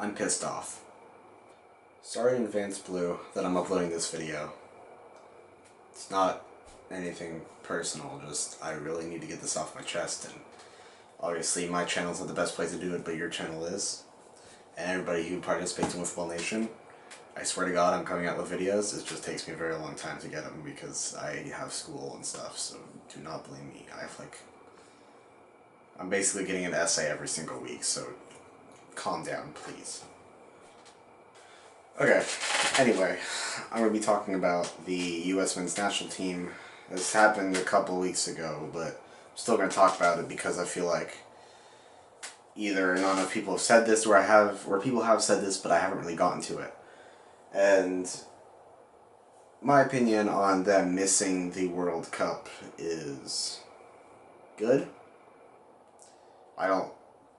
I'm pissed off. Sorry in advance, Blue, that I'm uploading this video. It's not anything personal, just I really need to get this off my chest, and obviously my channel's not the best place to do it, but your channel is. And everybody who participates in Football Nation, I swear to God I'm coming out with videos. It just takes me a very long time to get them because I have school and stuff, so do not blame me. I'm basically getting an essay every single week, so calm down, please. Okay, anyway, I'm going to be talking about the U.S. men's national team. This happened a couple weeks ago, but I'm still going to talk about it because I feel like either not enough people have said this, or people have said this, but I haven't really gotten to it. And my opinion on them missing the World Cup is good. I don't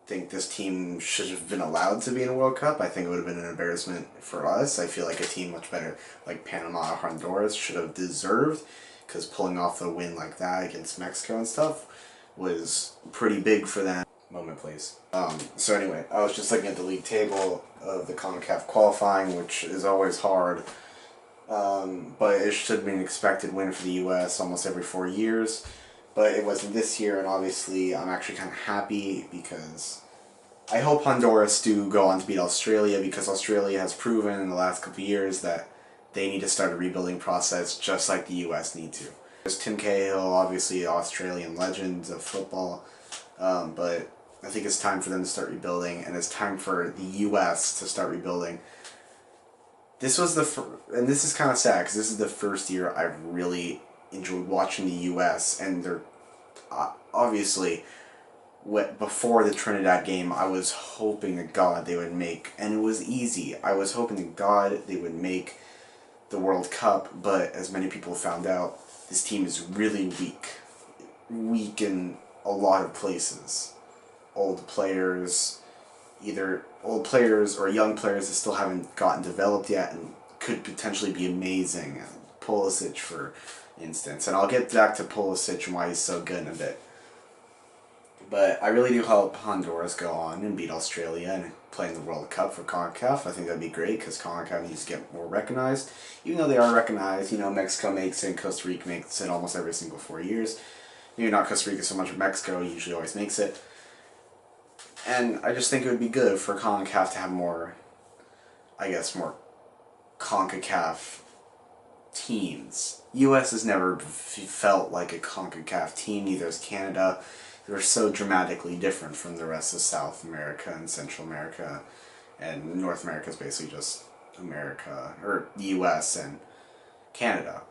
think this team should have been allowed to be in a World Cup. I think it would have been an embarrassment for us. I feel like a team much better, like Panama or Honduras, should have deserved, because pulling off the win like that against Mexico and stuff was pretty big for them. Moment, please. So anyway, I was just looking at the league table of the CONCACAF qualifying, which is always hard, but it should have been an expected win for the U.S. almost every 4 years. But it wasn't this year, and obviously I'm actually kind of happy because I hope Honduras do go on to beat Australia, because Australia has proven in the last couple of years that they need to start a rebuilding process just like the U.S. need to. There's Tim Cahill, obviously an Australian legend of football, but I think it's time for them to start rebuilding, and it's time for the U.S. to start rebuilding. This was and this is kind of sad because this is the first year I've really enjoyed watching the U.S. and they're obviously before the Trinidad game I was hoping to God they would make, and it was easy, I was hoping to God they would make the World Cup, but as many people found out, this team is really weak in a lot of places. Old players or young players that still haven't gotten developed yet and could potentially be amazing. Pulisic, for instance, and I'll get back to Pulisic and why he's so good in a bit. But I really do hope Honduras go on and beat Australia and play in the World Cup for CONCACAF. I think that'd be great because CONCACAF needs to get more recognized. Even though they are recognized, you know, Mexico makes it, Costa Rica makes it almost every single 4 years. Maybe not Costa Rica so much, but Mexico usually always makes it. And I just think it would be good for CONCACAF to have more, more CONCACAF teams. U.S. has never felt like a CONCACAF team, neither has Canada. They're so dramatically different from the rest of South America and Central America, and North America is basically just America, or the U.S. and Canada.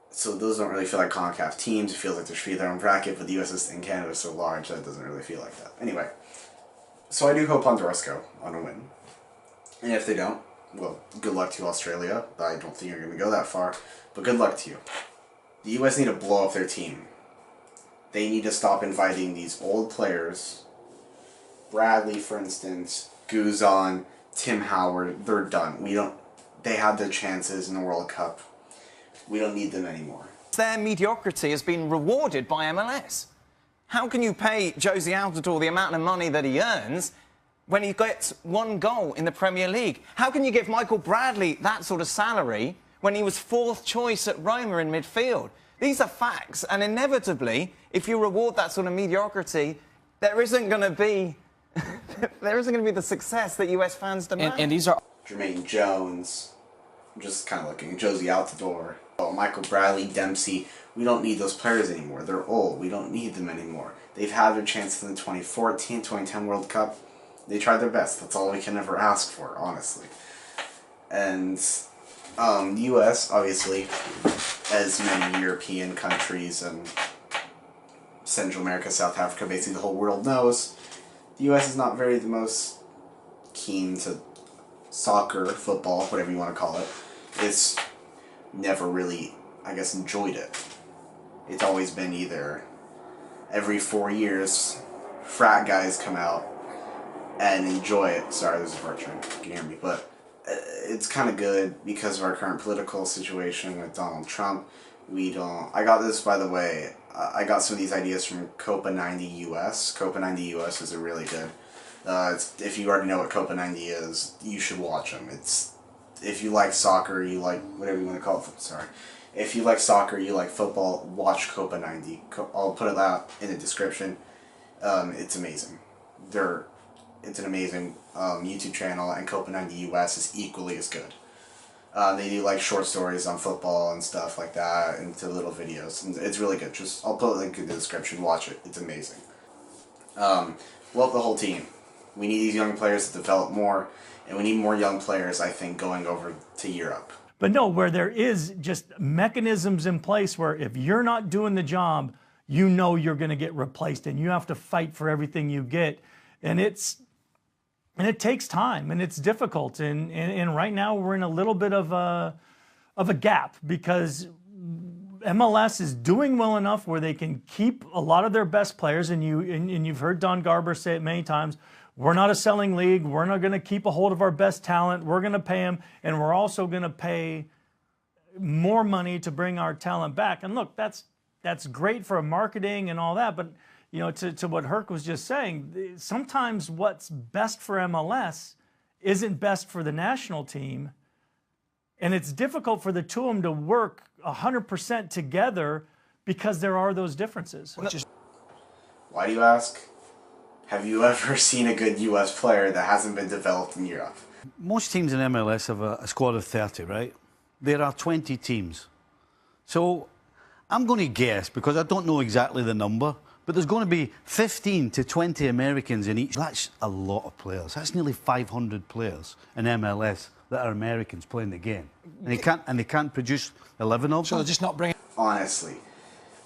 So those don't really feel like CONCACAF teams. It feels like there should be their own bracket, but the U.S. and Canada are so large that it doesn't really feel like that. Anyway, so I do hope Honduras go on a win. And if they don't, well, good luck to Australia. I don't think you're going to go that far, but good luck to you. The U.S. need to blow up their team. They need to stop inviting these old players. Bradley, for instance, Guzan, Tim Howard, they're done. They had their chances in the World Cup. We don't need them anymore. Their mediocrity has been rewarded by MLS. How can you pay Josie Altidore the amount of money that he earns when he gets 1 goal in the Premier League? How can you give Michael Bradley that sort of salary when he was 4th choice at Roma in midfield? These are facts, and inevitably, if you reward that sort of mediocrity, there isn't going to be the success that US fans demand. And these are Jermaine Jones. I'm just kind of looking. Josie Altidore. Oh, Michael Bradley, Dempsey. We don't need those players anymore. They're old. We don't need them anymore. They've had their chances in the 2014, 2010 World Cup. They tried their best. That's all we can ever ask for, honestly. And the U.S., obviously, as many European countries and Central America, South Africa, basically the whole world knows, the U.S. is not the most keen to soccer, football, whatever you want to call it. It's never really, enjoyed it. It's always been either every 4 years, frat guys come out and enjoy it. Sorry, there's a fart train. You can hear me, but it's kind of good because of our current political situation with Donald Trump. I got this, by the way, I got some of these ideas from Copa 90 US. Copa 90 US is a really good If you already know what Copa 90 is, you should watch them. If you like soccer, you like whatever you want to call it. Sorry. If you like soccer, you like football, watch Copa 90. I'll put it out in the description. It's amazing. It's an amazing YouTube channel, and Copa 90 US is equally as good. They do like short stories on football and stuff like that, into little videos, and it's really good. I'll put a link in the description. Watch it; it's amazing. Love the whole team. We need these young players to develop more, and we need more young players, I think, going over to Europe. But no, where there is just mechanisms in place where if you're not doing the job, you know you're going to get replaced, and you have to fight for everything you get, and it takes time, and it's difficult, and right now we're in a little bit of a gap, because MLS is doing well enough where they can keep a lot of their best players, and you've heard Don Garber say it many times. We're not a selling league. We're not going to keep a hold of our best talent. We're going to pay them, and we're also going to pay more money to bring our talent back. And look, that's great for marketing and all that, but you know, to what Herc was just saying, sometimes what's best for MLS isn't best for the national team, and it's difficult for the two of them to work 100% together because there are those differences. Why do you ask? Have you ever seen a good U.S. player that hasn't been developed in Europe? Most teams in MLS have a squad of 30, right? There are 20 teams. So I'm going to guess, because I don't know exactly the number, but there's going to be 15 to 20 Americans in each. That's a lot of players. That's nearly 500 players in MLS that are Americans playing the game. And they can't produce 11 of them. So they're just not bringing... Honestly,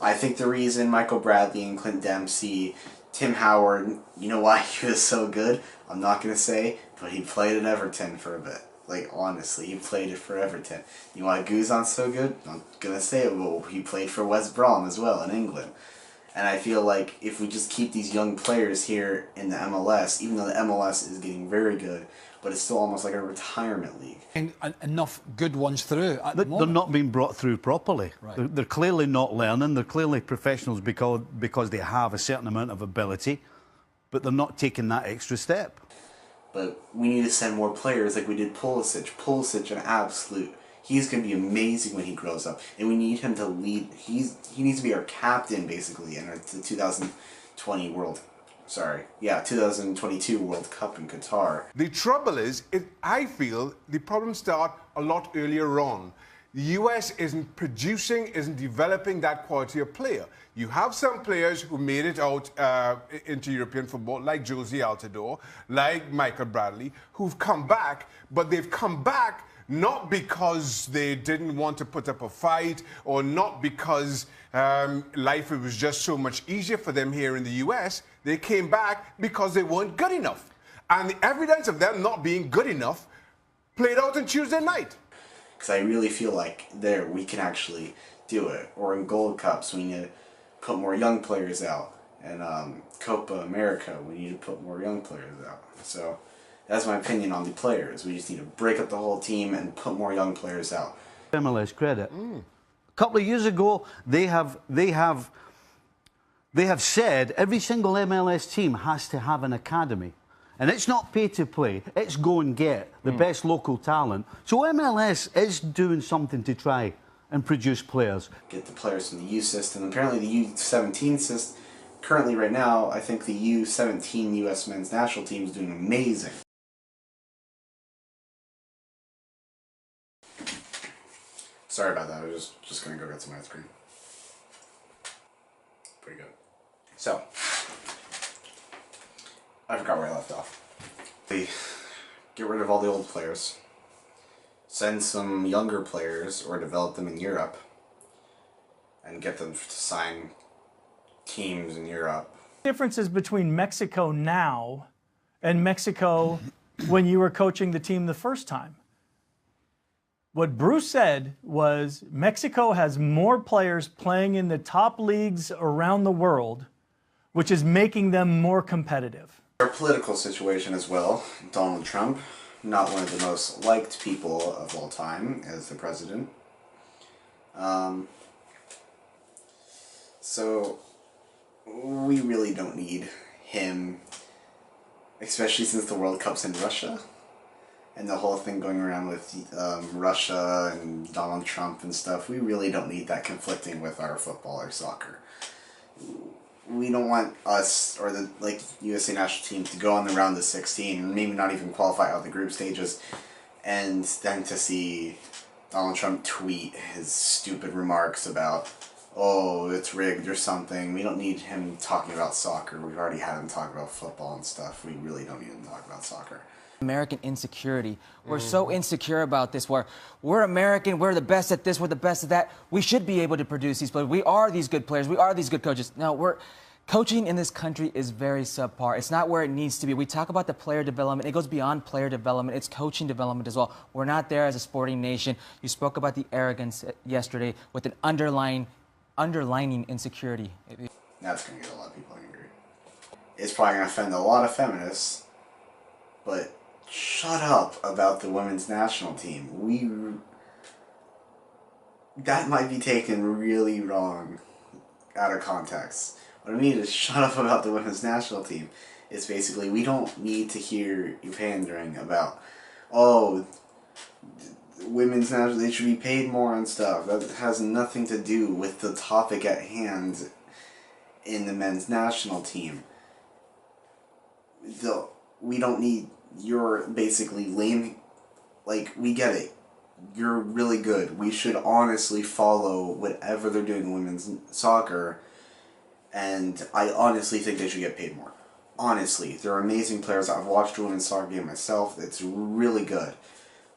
I think the reason Michael Bradley and Clint Dempsey, Tim Howard, you know why he was so good? I'm not going to say, but he played at Everton for a bit. Like, honestly, he played it for Everton. You know why Guzan's so good? I'm going to say it. Well, he played for West Brom as well in England. And I feel like if we just keep these young players here in the MLS, even though the MLS is getting very good, but it's still almost like a retirement league. And enough good ones through at the moment. They're not being brought through properly. Right. They're clearly not learning. They're clearly professionals because they have a certain amount of ability, but they're not taking that extra step. But we need to send more players like we did Pulisic. Pulisic, an absolute... He's going to be amazing when he grows up. And we need him to lead... He needs to be our captain, basically, in the 2022 World Cup in Qatar. The trouble is, I feel the problems start a lot earlier on. The US isn't developing that quality of player. You have some players who made it out into European football, like Josie Altidore, like Michael Bradley, who've come back, but they've come back not because they didn't want to put up a fight, or not because life was just so much easier for them here in the US. They came back because they weren't good enough. And the evidence of them not being good enough played out on Tuesday night. Because I really feel like we can actually do it. Or in Gold Cups, we need to put more young players out. And Copa America, we need to put more young players out. So that's my opinion on the players. We just need to break up the whole team and put more young players out. MLS credit. A couple of years ago, they have said every single MLS team has to have an academy. And it's not pay to play, it's go and get the best local talent. So MLS is doing something to try and produce players. Get the players from the U system. Apparently the U17 system, currently right now, I think the U17 US men's national team is doing amazing. Sorry about that, I was just going to go get some ice cream. Pretty good. So, I forgot where I left off. Get rid of all the old players. Send some younger players, or develop them in Europe. And get them to sign teams in Europe. Differences between Mexico now and Mexico when you were coaching the team the first time. What Bruce said was Mexico has more players playing in the top leagues around the world, which is making them more competitive. Our political situation as well. Donald Trump, not one of the most liked people of all time as the president. So we really don't need him especially since the World Cup's in Russia. And the whole thing going around with Russia and Donald Trump and stuff, we really don't need that conflicting with our football or soccer. We don't want us or the USA national team to go on the round of 16 and maybe not even qualify out the group stages, and then to see Donald Trump tweet his stupid remarks about, oh, it's rigged or something. We don't need him talking about soccer. We've already had him talk about football and stuff. We really don't need him to talk about soccer. American insecurity. We're so insecure about this, where we're American, we're the best at this, we're the best at that. We should be able to produce these players. We are these good players. We are these good coaches. No, coaching in this country is very subpar. It's not where it needs to be. We talk about the player development. It goes beyond player development. It's coaching development as well. We're not there as a sporting nation. You spoke about the arrogance yesterday with an underlining insecurity. That's going to get a lot of people angry. It's probably going to offend a lot of feminists, but shut up about the women's national team. That might be taken really wrong out of context. What I mean is shut up about the women's national team. It's basically, we don't need to hear you pandering about, oh, women's national, they should be paid more and stuff. That has nothing to do with the topic at hand in the men's national team. We don't need, you're basically lame. We get it. You're really good. We should honestly follow whatever they're doing in women's soccer, and I honestly think they should get paid more. Honestly, they're amazing players. I've watched a women's soccer game myself. It's really good.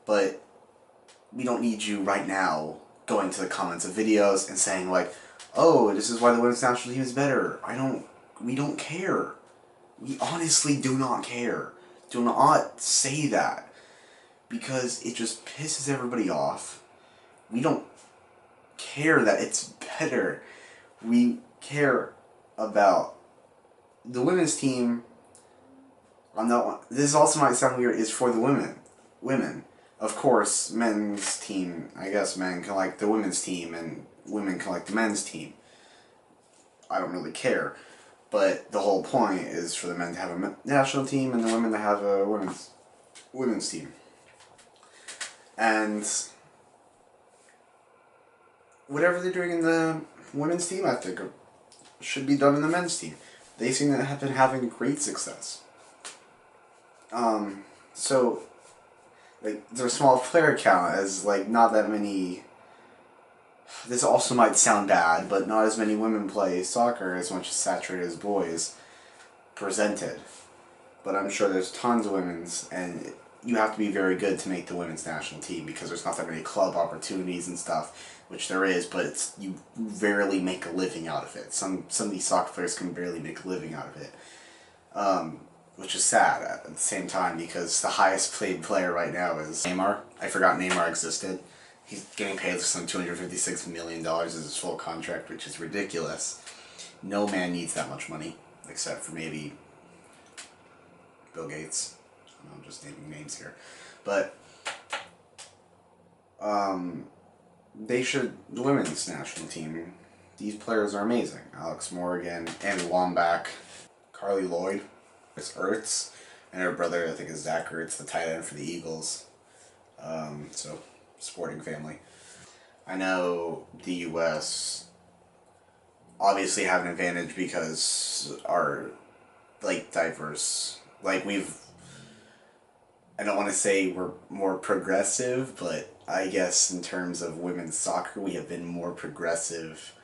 But we don't need you right now going to the comments of videos and saying oh, this is why the women's national team is better. We don't care. We honestly do not care. Do not say that, because it just pisses everybody off. We don't care that it's better. We care about the women's team. This also might sound weird, is for the women. Of course, men's team, I guess men can like the women's team and women can like the men's team. I don't really care. But the whole point is for the men to have a national team and the women to have a women's team. And whatever they're doing in the women's team, I think, should be done in the men's team. They seem to have been having great success. So, their small player count is not that many. This also might sound bad, but not as many women play soccer as much as saturated as boys presented. But I'm sure there's tons of women's, and you have to be very good to make the women's national team because there's not that many club opportunities and stuff, which there is, but you rarely make a living out of it. Some of these soccer players can barely make a living out of it, which is sad at the same time because the highest paid player right now is Neymar. I forgot Neymar existed. He's getting paid some $256 million as his full contract, which is ridiculous. No man needs that much money, except for maybe Bill Gates. I'm just naming names here. But the women's national team, these players are amazing. Alex Morgan, Amy Wambach, Carly Lloyd, Miss Ertz, and her brother, I think, is Zach Ertz, the tight end for the Eagles. So, sporting family. I know the U.S. obviously have an advantage because our, diverse, I don't want to say we're more progressive, but I guess in terms of women's soccer, we have been more progressive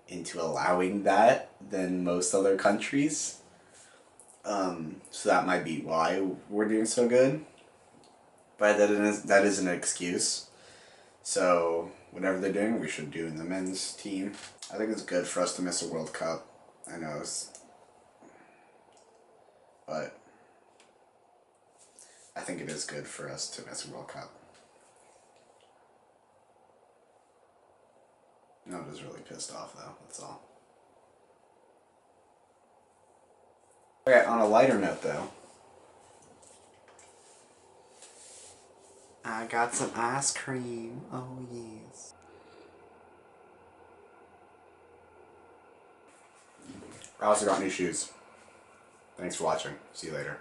into allowing that than most other countries. So that might be why we're doing so good. But that isn't an excuse. So whatever they're doing, we should do in the men's team. I think it's good for us to miss a World Cup. I know but I think it is good for us to miss a World Cup. I'm just really pissed off though, that's all. Okay, on a lighter note though, I got some ice cream. Oh yes. I also got new shoes. Thanks for watching. See you later.